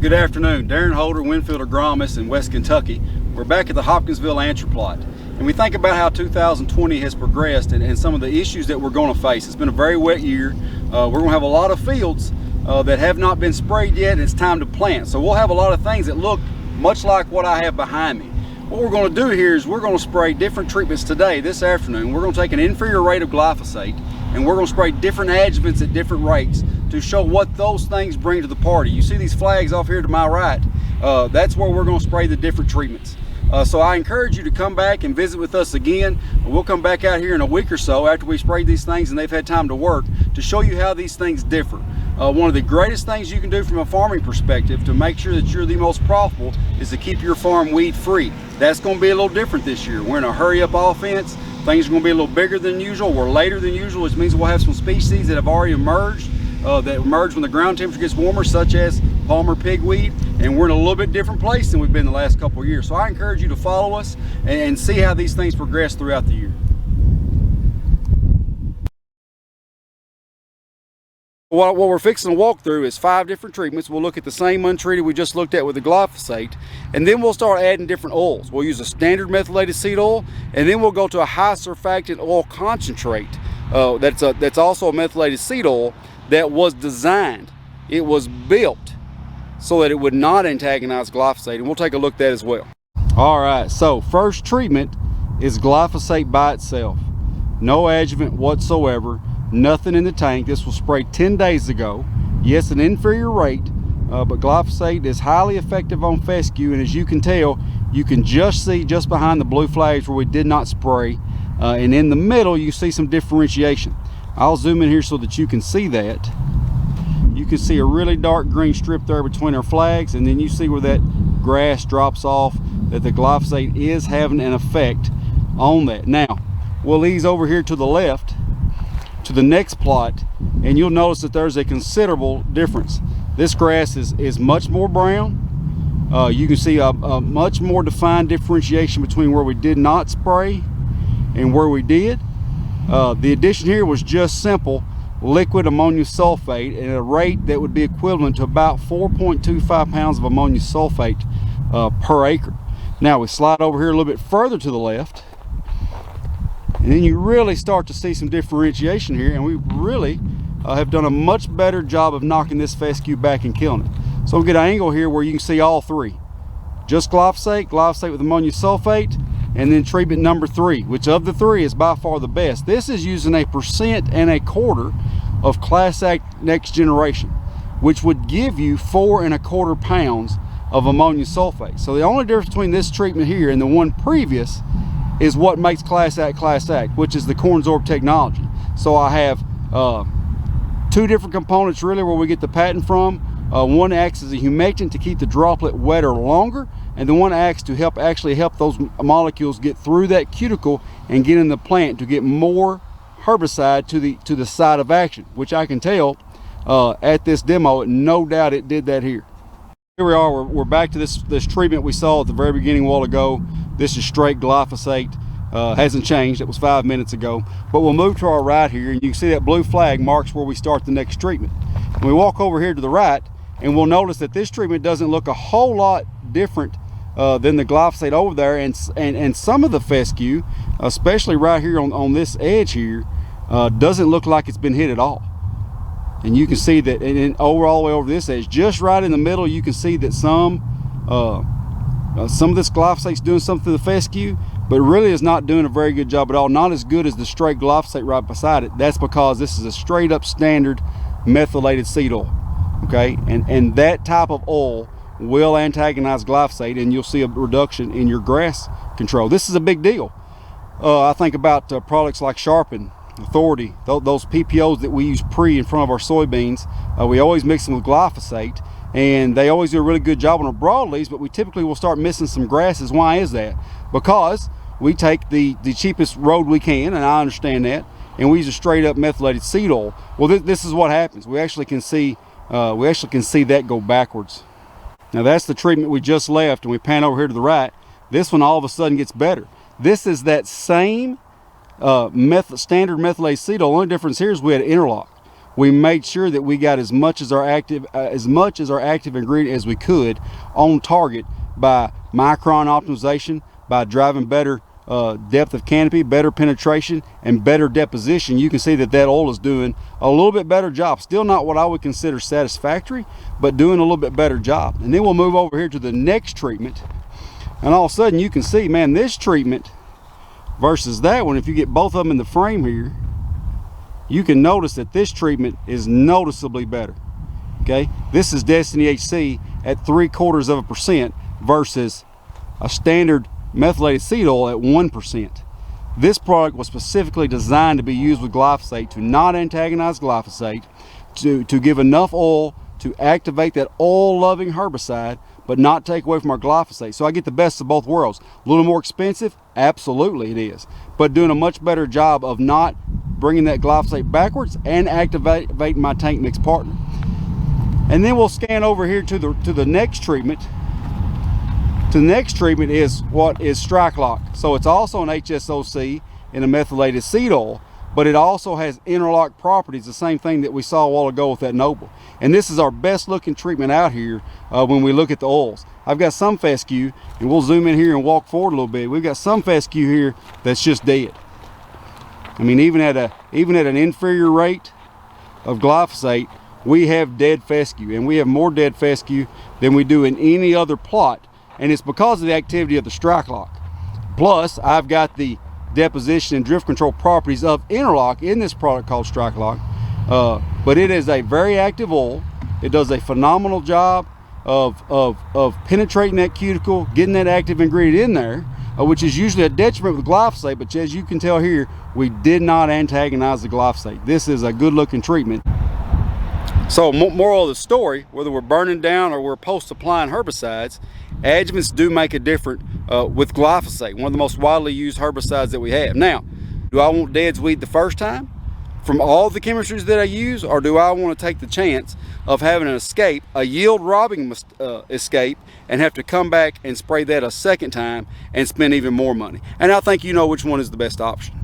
Good afternoon. Darren Holder, WinField agronomist in West Kentucky. We're back at the Hopkinsville answer plot. And we think about how 2020 has progressed and some of the issues that we're going to face. It's been a very wet year. We're going to have a lot of fields that have not been sprayed yet, and it's time to plant. So we'll have a lot of things that look much like what I have behind me. What we're going to do here is we're going to spray different treatments today, this afternoon. We're going to take an inferior rate of glyphosate, and we're going to spray different adjuvants at different rates to show what those things bring to the party. You see these flags off here to my right? That's where we're going to spray the different treatments. So I encourage you to come back and visit with us again. We'll come back out here in a week or so after we sprayed these things and they've had time to work to show you how these things differ. One of the greatest things you can do from a farming perspective to make sure that you're the most profitable is to keep your farm weed free. That's going to be a little different this year. We're in a hurry up offense. Things are going to be a little bigger than usual. We're later than usual, which means we'll have some species that have already emerged, that emerge when the ground temperature gets warmer, such as Palmer pigweed, and we're in a little bit different place than we've been the last couple of years. So I encourage you to follow us and see how these things progress throughout the year. What we're fixing to walk through is 5 different treatments. We'll look at the same untreated we just looked at with the glyphosate, and then we'll start adding different oils. We'll use a standard methylated seed oil, and then we'll go to a high surfactant oil concentrate. That's also a methylated seed oil that was designed, it was built so that it would not antagonize glyphosate, and we'll take a look at that as well. All right, so first treatment is glyphosate by itself. No adjuvant whatsoever. Nothing in the tank. This was sprayed 10 days ago. Yes, an inferior rate, but glyphosate is highly effective on fescue, and as you can tell, you can just see just behind the blue flags where we did not spray, and in the middle you see some differentiation. I'll zoom in here so that you can see that. You can see a really dark green strip there between our flags, and then you see where that grass drops off, that the glyphosate is having an effect on that. Now, we'll ease over here to the left to the next plot, and you'll notice that there's a considerable difference. This grass is much more brown. You can see a much more defined differentiation between where we did not spray and where we did. The addition here was just simple liquid ammonium sulfate at a rate that would be equivalent to about 4.25 pounds of ammonium sulfate per acre. Now we slide over here a little bit further to the left, and then you really start to see some differentiation here, and we really have done a much better job of knocking this fescue back and killing it. So we'll get an angle here where you can see all 3. Just glyphosate, glyphosate with ammonium sulfate, and then treatment number 3, which of the 3 is by far the best. This is using 1.25% of Class Act Next Generation, which would give you 4.25 pounds of ammonium sulfate. So the only difference between this treatment here and the one previous is what makes Class Act, which is the Cornsorb technology. So I have 2 different components really where we get the patent from. One acts as a humectant to keep the droplet wetter longer, and the one acts to actually help those molecules get through that cuticle and get in the plant to get more herbicide to the site of action, which I can tell at this demo, no doubt it did that here. Here we are, we're back to this treatment we saw at the very beginning a while ago. This is straight glyphosate, hasn't changed, it was 5 minutes ago. But we'll move to our right here, and you can see that blue flag marks where we start the next treatment. And we walk over here to the right, and we'll notice that this treatment doesn't look a whole lot different than the glyphosate over there, and some of the fescue, especially right here on this edge here, doesn't look like it's been hit at all. And you can see that, and all the way over this edge, just right in the middle, you can see that some of this glyphosate's doing something to the fescue, but really is not doing a very good job at all. Not as good as the straight glyphosate right beside it. That's because this is a straight up standard methylated seed oil. Okay, and that type of oil will antagonize glyphosate, and you'll see a reduction in your grass control. This is a big deal. I think about products like Sharpen, Authority, those PPOs that we use in front of our soybeans. We always mix them with glyphosate, and they always do a really good job on our broadleaves, but we typically will start missing some grasses. Why is that? Because we take the cheapest road we can, and I understand that, and we use a straight up methylated seed oil. Well, this is what happens. We actually can see that go backwards. Now that's the treatment we just left, and we pan over here to the right. This one all of a sudden gets better. This is that same standard methylated seed oil. The only difference here is we had interlock. we made sure that we got as much as our active ingredient as we could on target by micron optimization, by driving better depth of canopy, better penetration, and better deposition. You can see that that oil is doing a little bit better job. Still not what I would consider satisfactory, but doing a little bit better job. And then we'll move over here to the next treatment, and all of a sudden you can see, man, this treatment versus that one, if you get both of them in the frame here, you can notice that this treatment is noticeably better. Okay, this is Destiny HC at 0.75% versus a standard methylated seed oil at 1%. This product was specifically designed to be used with glyphosate to not antagonize glyphosate, to give enough oil to activate that oil-loving herbicide, but not take away from our glyphosate. So I get the best of both worlds. A little more expensive? Absolutely it is. But doing a much better job of not bringing that glyphosate backwards and activating my tank mix partner. And then we'll scan over here to the next treatment. The next treatment is what is Strike Lock. So it's also an HSOC in a methylated seed oil, but it also has interlock properties, the same thing that we saw a while ago with that Noble. And this is our best looking treatment out here when we look at the oils. I've got some fescue, and we'll zoom in here and walk forward a little bit. We've got some fescue here that's just dead. I mean, even at an inferior rate of glyphosate, we have dead fescue, and we have more dead fescue than we do in any other plot. And it's because of the activity of the Strike Lock. Plus, I've got the deposition and drift control properties of interlock in this product called Strike Lock. But it is a very active oil. It does a phenomenal job of penetrating that cuticle, getting that active ingredient in there, which is usually a detriment with glyphosate. But as you can tell here, we did not antagonize the glyphosate. This is a good looking treatment. So moral of the story, whether we're burning down or we're post-applying herbicides, adjuvants do make a difference with glyphosate, one of the most widely used herbicides that we have. Now, do I want dead weed the first time from all the chemistries that I use, or do I want to take the chance of having an escape, a yield robbing escape, and have to come back and spray that a second time and spend even more money? And I think you know which one is the best option.